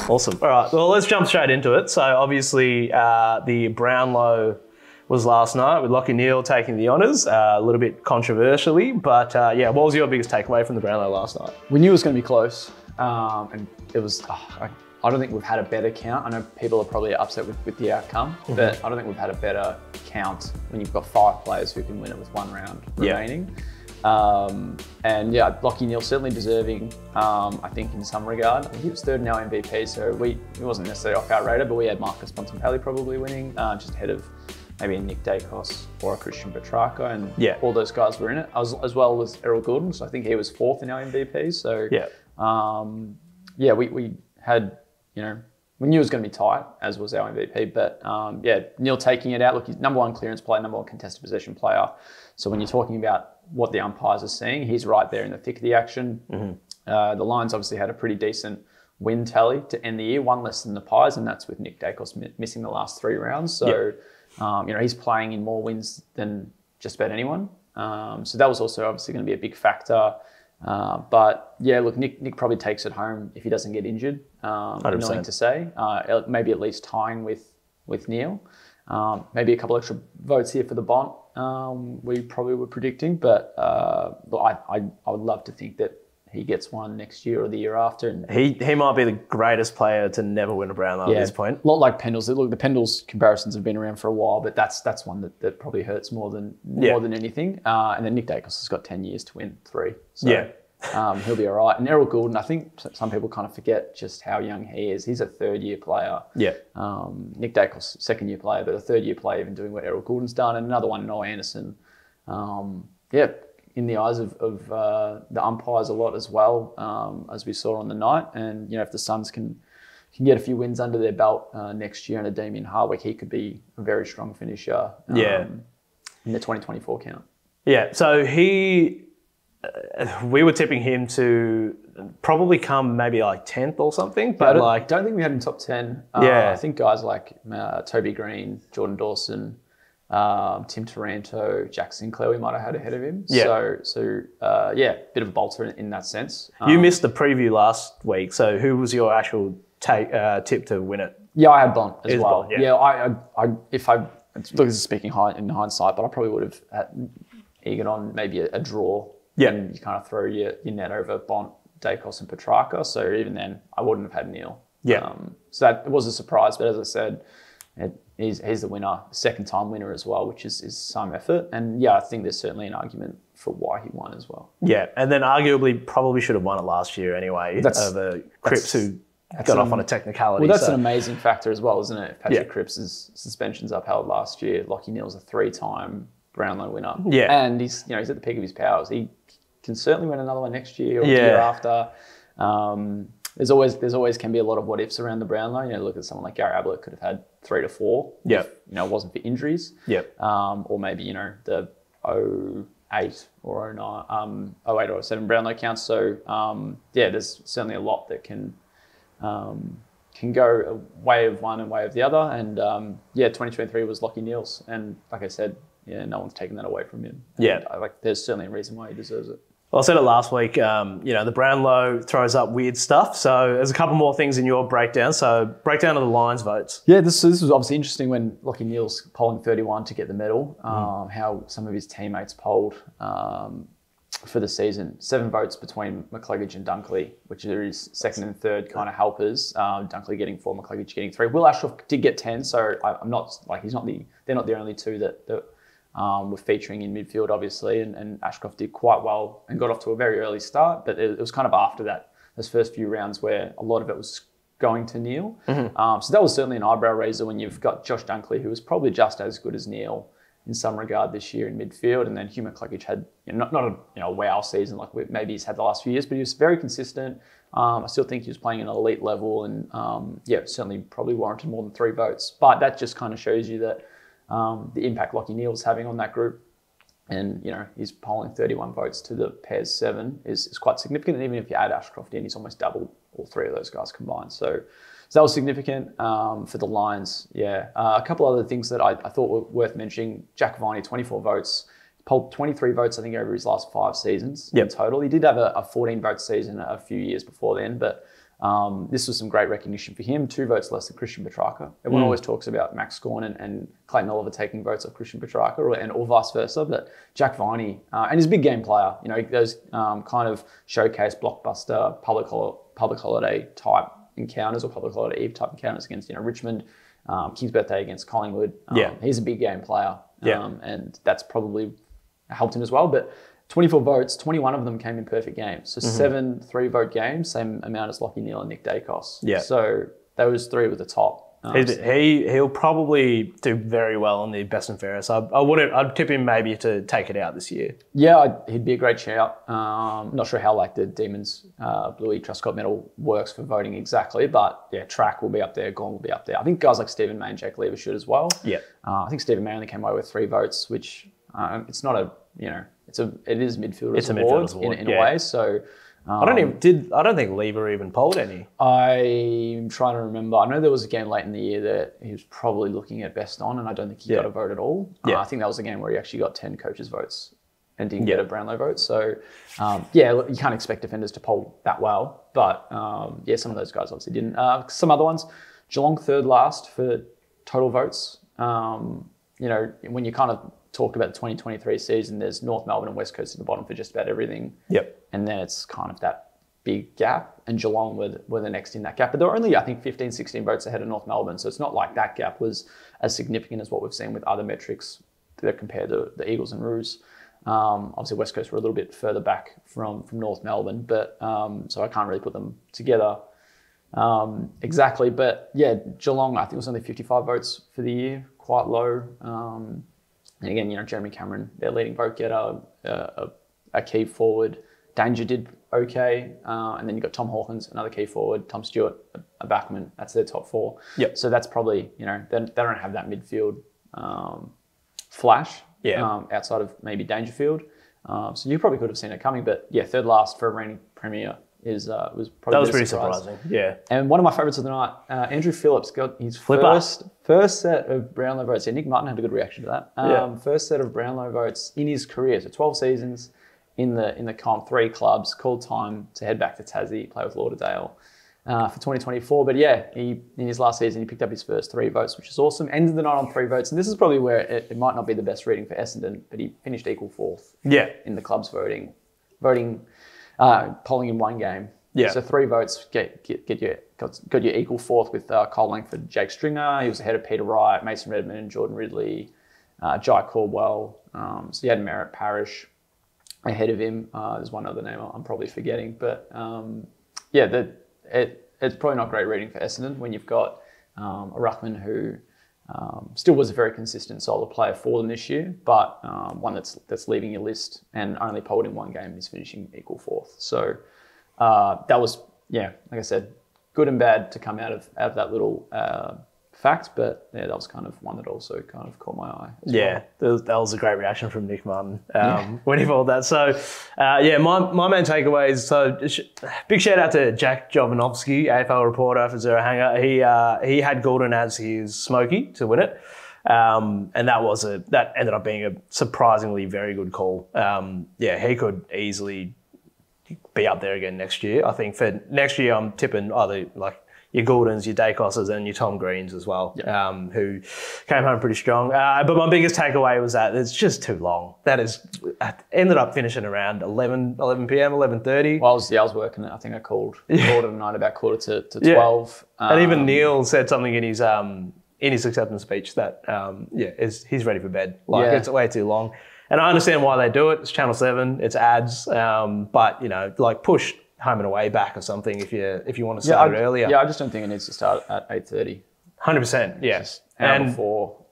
Awesome. All right, well, let's jump straight into it. So obviously the Brownlow was last night with Lachie Neale taking the honours, a little bit controversially, but what was your biggest takeaway from the Brownlow last night? We knew it was going to be close, and it was, I don't think we've had a better count. I know people are probably upset with the outcome, but I don't think we've had a better count when you've got 5 players who can win it with 1 round remaining. And yeah, Lachie Neale certainly deserving, I think in some regard. He was 3rd in our MVP, so he wasn't necessarily off our radar, but we had Marcus Bontempelli probably winning, just ahead of maybe a Nick Dacos or a Christian Petrarca, and all those guys were in it, as well as Errol Goulden, so I think he was 4th in our MVP. So we had, we knew it was going to be tight, as was our MVP, but Neale taking it out. Look, he's number 1 clearance player, number 1 contested possession player. So when you're talking about what the umpires are seeing, he's right there in the thick of the action. The Lions obviously had a pretty decent win tally to end the year, 1 less than the Pies, and that's with Nick Dacos missing the last 3 rounds. So, he's playing in more wins than just about anyone. So that was also obviously going to be a big factor. But yeah, look, Nick probably takes it home if he doesn't get injured. Annoying to say, maybe at least tying with Neale. Maybe a couple extra votes here for the Bont. We probably were predicting, but I would love to think that he gets one next year or the year after. And he might be the greatest player to never win a Brownlow at this point. A lot like Pendles. Look, the Pendles comparisons have been around for a while, but that's one that probably hurts more than anything. And then Nick Dacos has got 10 years to win 3. So, he'll be all right. And Errol Goulden, I think some people kind of forget just how young he is. He's a 3rd-year player. Nick Dacos, 2nd-year player, but a 3rd-year player even doing what Errol Goulden's done. And another one, Noah Anderson. In the eyes of the umpires a lot as well, as we saw on the night. And, if the Suns can get a few wins under their belt next year and a Damien Hardwick, he could be a very strong finisher in the 2024 count. Yeah, so we were tipping him to probably come maybe like 10th or something. But I don't think we had him top 10. I think guys like Toby Green, Jordan Dawson, Tim Taranto, Jack Sinclair, we might have had ahead of him. So bit of a bolter in that sense. You missed the preview last week, so who was your actual tip to win it? Yeah, I had Bont as well. This is speaking in hindsight, but I probably would have had egged on maybe a draw. And you kind of throw your net over Bont, Dacos, and Petrarca. So even then, I wouldn't have had Neale. So that was a surprise, but as I said, he's the winner, 2nd-time winner as well, which is some effort. And I think there's certainly an argument for why he won as well. Yeah, and then arguably probably should have won it last year anyway over Cripps, who got off on a technicality. Well, that's an amazing factor as well, isn't it? Patrick Cripps' suspension's upheld last year. Lachie Neale's a 3-time Brownlow winner. And he's at the peak of his powers. He can certainly win another one next year or the year after. There's always can be a lot of what ifs around the Brownlow. Look at someone like Gary Ablett could have had 3 to 4 if it wasn't for injuries. Or maybe the 08 or 09, 08 or 07 Brownlow counts. So there's certainly a lot that can go a way of one and way of the other. And 2023 was Lachie Neale's, and like I said, no one's taken that away from him. And there's certainly a reason why he deserves it. Well, I said it last week, the Brownlow throws up weird stuff. So there's a couple more things in your breakdown. So breakdown of the Lions votes. Yeah, this was obviously interesting when Lachie Neale's polling 31 to get the medal, how some of his teammates polled for the season. 7 votes between McCluggage and Dunkley, which are his 2nd and 3rd kind of helpers. Dunkley getting 4, McCluggage getting 3. Will Ashcroft did get 10, so I'm not like they're not the only 2 that were featuring in midfield, obviously, and Ashcroft did quite well and got off to a very early start, but it was kind of after that, those first few rounds where a lot of it was going to Neale. So that was certainly an eyebrow raiser when you've got Josh Dunkley, who was probably just as good as Neale in some regard this year in midfield, and then Hugh McCluggage had not a wow season like maybe he's had the last few years, but he was very consistent. I still think he was playing at an elite level, and certainly probably warranted more than 3 votes. But that just kind of shows you that the impact Lachie Neale was having on that group, and he's polling 31 votes to the Pairs 7 is quite significant. And even if you add Ashcroft in, he's almost doubled all 3 of those guys combined. So that was significant for the Lions. A couple other things that I thought were worth mentioning. Jack Viney, 24 votes, polled 23 votes I think over his last 5 seasons in total. He did have a 14 vote season a few years before then, but This was some great recognition for him. 2 votes less than Christian Petrarca. Everyone always talks about Max Gawn and Clayton Oliver taking votes off Christian Petrarca, or vice versa. But Jack Viney, and he's a big game player. You know, those kind of showcase blockbuster public holiday type encounters or public holiday eve type encounters against, you know, Richmond, King's Birthday against Collingwood. He's a big game player. And that's probably helped him as well. But 24 votes, 21 of them came in perfect games. So 7 3-vote games, same amount as Lachie Neale and Nick Dacos. So those 3 were the top. He'll probably do very well on the best and fairest. I'd tip him maybe to take it out this year. Yeah, he'd be a great shout. Not sure how like the Demons Bluey Truscott medal works for voting exactly, but yeah, Track will be up there, Gawn will be up there. I think guys like Stephen May and Jake Lever should as well. I think Stephen May only came away with 3 votes, which it's not a, you know, it is midfielder's award in a way. So I don't think Lever even polled any. I'm trying to remember. I know there was a game late in the year that he was probably looking at best on, and I don't think he got a vote at all. I think that was a game where he actually got 10 coaches' votes and didn't get a Brownlow vote. So you can't expect defenders to poll that well. But some of those guys obviously didn't. Some other ones, Geelong 3rd last for total votes. You know, when you kind of talk about the 2023 season, there's North Melbourne and West Coast at the bottom for just about everything. And then it's kind of that big gap, and Geelong were the next in that gap. But there were only, I think, 15, 16 votes ahead of North Melbourne. So it's not like that gap was as significant as what we've seen with other metrics that compare to the Eagles and Roos. Obviously, West Coast were a little bit further back from North Melbourne, but so I can't really put them together exactly. But yeah, Geelong, I think it was only 55 votes for the year, quite low. And again, you know, Jeremy Cameron, their leading vote getter, a key forward. Danger did okay. And then you've got Tom Hawkins, another key forward. Tom Stewart, a backman. That's their top 4. So that's probably, you know, they don't have that midfield flash outside of maybe Dangerfield. So you probably could have seen it coming. But yeah, 3rd last for a reigning premier was probably pretty surprising. And one of my favourites of the night, Andrew Phillips got his first set of Brownlow votes. Yeah, Nick Martin had a good reaction to that. First set of Brownlow votes in his career. So 12 seasons in the comp, 3 clubs. Called time to head back to Tassie, play with Lauderdale for 2024. But yeah, in his last season, he picked up his first 3 votes, which is awesome. Ended the night on 3 votes. And this is probably where it might not be the best reading for Essendon, but he finished equal 4th in the club's voting, polling in one game. So 3 votes got you equal 4th with Cole Langford, Jake Stringer. He was ahead of Peter Wright, Mason Redmond, Jordan Ridley, Jai Caldwell. So you had Merritt Parish ahead of him. There's one other name I'm probably forgetting, but it's probably not great reading for Essendon when you've got a ruckman who still was a very consistent, solid player for them this year, but one that's leaving your list and only polled in one game and is finishing equal 4th. So that was, like I said, good and bad to come out of that little fact, but yeah, that was kind of one that also kind of caught my eye. That was a great reaction from Nick Martin when he followed that. So my main takeaways. So big shout out to Jack Jovanovski, AFL reporter for Zero Hanger. He had Goulden as his smoky to win it. And that ended up being a surprisingly very good call. He could easily be up there again next year. I think for next year, I'm tipping either like your Gouldens, your Dacosses, and your Tom Greens as well, who came home pretty strong. But my biggest takeaway was that it's just too long. That is, ended up finishing around 11 p.m., 11:30. Well, I was working it. I think I called it a night about quarter to 12. And even Neil said something in his acceptance speech that he's ready for bed. It's way too long. And I understand why they do it. It's Channel 7, it's ads, but push home and away back or something if you want to start it earlier. Yeah, I just don't think it needs to start at 8:30. 100%, yes. Hour before,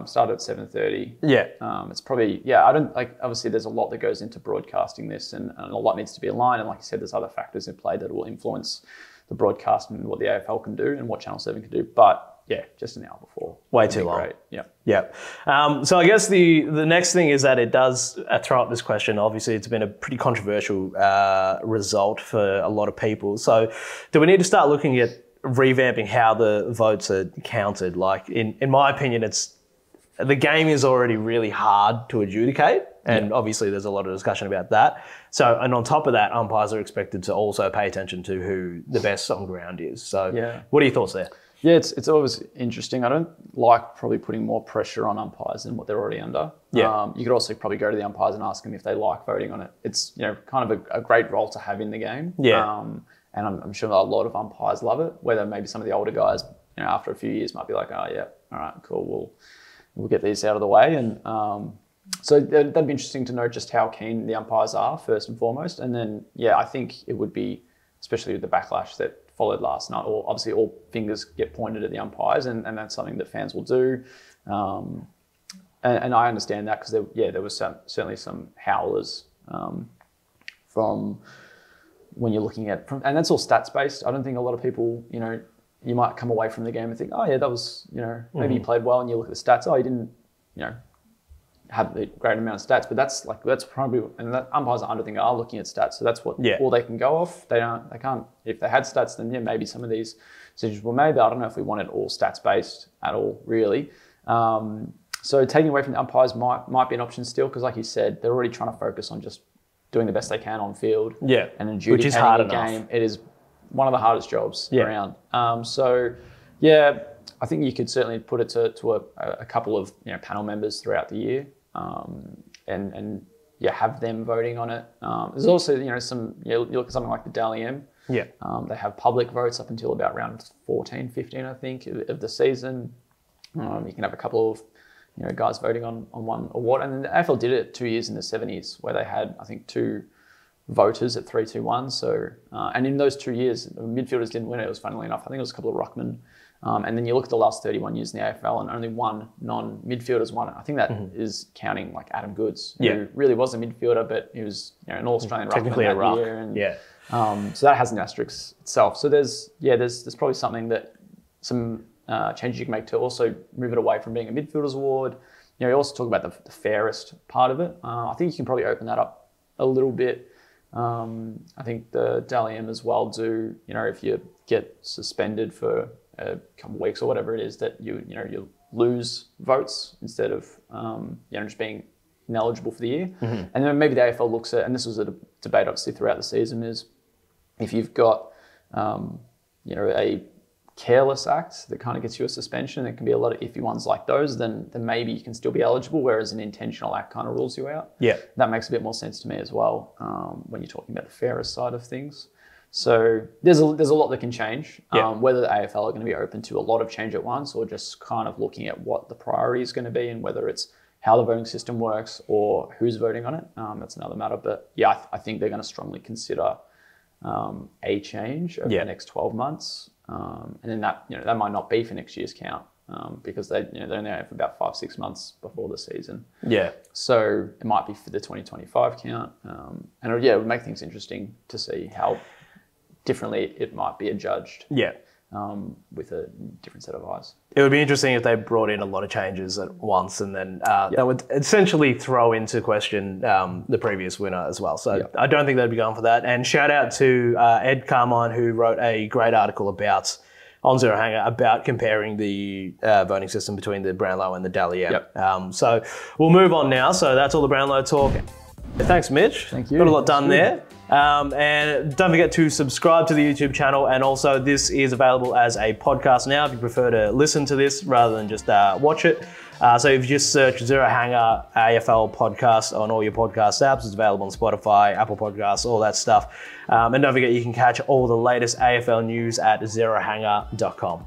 start at 7:30. It's probably, I don't, obviously there's a lot that goes into broadcasting this and a lot needs to be aligned. And like you said, there's other factors in play that will influence the broadcast and what the AFL can do and what Channel 7 can do. But just an hour before. Way too long. Great. So I guess the next thing is that it does throw up this question. Obviously, it's been a pretty controversial result for a lot of people. So do we need to start looking at revamping how the votes are counted? In my opinion, it's the game is already really hard to adjudicate. And obviously there's a lot of discussion about that. So, and on top of that, umpires are expected to also pay attention to who the best on ground is. So what are your thoughts there? Yeah, it's always interesting. I don't like probably putting more pressure on umpires than what they're already under. You could also probably go to the umpires and ask them if they like voting on it. It's kind of a great role to have in the game. And I'm sure a lot of umpires love it. Whether maybe some of the older guys, after a few years, might be like, oh yeah, all right, cool, we'll get these out of the way. And so that'd be interesting to know just how keen the umpires are first and foremost. And then I think it would be, especially with the backlash that followed last night, or obviously all fingers get pointed at the umpires, and that's something that fans will do. And I understand that because there was certainly some howlers from when you're looking at, and that's all stats based. I don't think a lot of people, you might come away from the game and think, oh yeah, that was, maybe you played well, and you look at the stats, oh, you didn't, have a great amount of stats, but that's probably, and that umpires are looking at stats, so that's what all they can go off. They can't. If they had stats, then maybe some of these decisions were made. But I don't know if we want it all stats based at all, really. So taking away from the umpires might be an option still, because like you said, they're already trying to focus on just doing the best they can on field. And adjudicating which is hard enough. Game. It is one of the hardest jobs around. I think you could certainly put it to a couple of panel members throughout the year. And have them voting on it. There's also, some, you look at something like the Dally M. They have public votes up until about round 14, 15, I think, of the season. You can have a couple of, guys voting on one award. And then the AFL did it 2 years in the 70s, where they had, I think, 2 voters at 3-2-1. So, and in those 2 years, midfielders didn't win it. It was, funnily enough, I think it was a couple of ruckmen. And then you look at the last 31 years in the AFL, and only one non-midfielder's won it. I think that is counting like Adam Goods, who really was a midfielder, but he was an All-Australian ruckman that year. And, so that has an asterisk itself. So there's probably something that some changes you can make to also move it away from being a midfielder's award. You also talk about the fairest part of it. I think you can probably open that up a little bit. I think the Dally M as well do. If you get suspended for a couple of weeks or whatever it is, that you lose votes instead of just being ineligible for the year. And then maybe the AFL looks at, and this was a debate obviously throughout the season, is if you've got a careless act that kind of gets you a suspension, there can be a lot of iffy ones like those, then maybe you can still be eligible, whereas an intentional act kind of rules you out. That makes a bit more sense to me as well, when you're talking about the fairest side of things. So there's a lot that can change. Whether the AFL are going to be open to a lot of change at once, or just kind of looking at what the priority is going to be, and whether it's how the voting system works or who's voting on it, that's another matter. But I think they're going to strongly consider a change over the next 12 months, and then that might not be for next year's count, because they only have about 5-6 months before the season. So it might be for the 2025 count, and it would make things interesting to see how differently it might be adjudged. With a different set of eyes. It would be interesting if they brought in a lot of changes at once, and then that would essentially throw into question the previous winner as well. So I don't think they'd be going for that. And shout out to Ed Carmine, who wrote a great article on Zero Hanger about comparing the voting system between the Brownlow and the Dally M. So we'll move on now. So that's all the Brownlow talk. Thanks, Mitch. Thank you. Got a lot done there. And don't forget to subscribe to the YouTube channel. And also, this is available as a podcast now if you prefer to listen to this rather than just watch it. So if you just search Zero Hanger AFL Podcast on all your podcast apps, it's available on Spotify, Apple Podcasts, all that stuff. And don't forget, you can catch all the latest AFL news at zerohanger.com.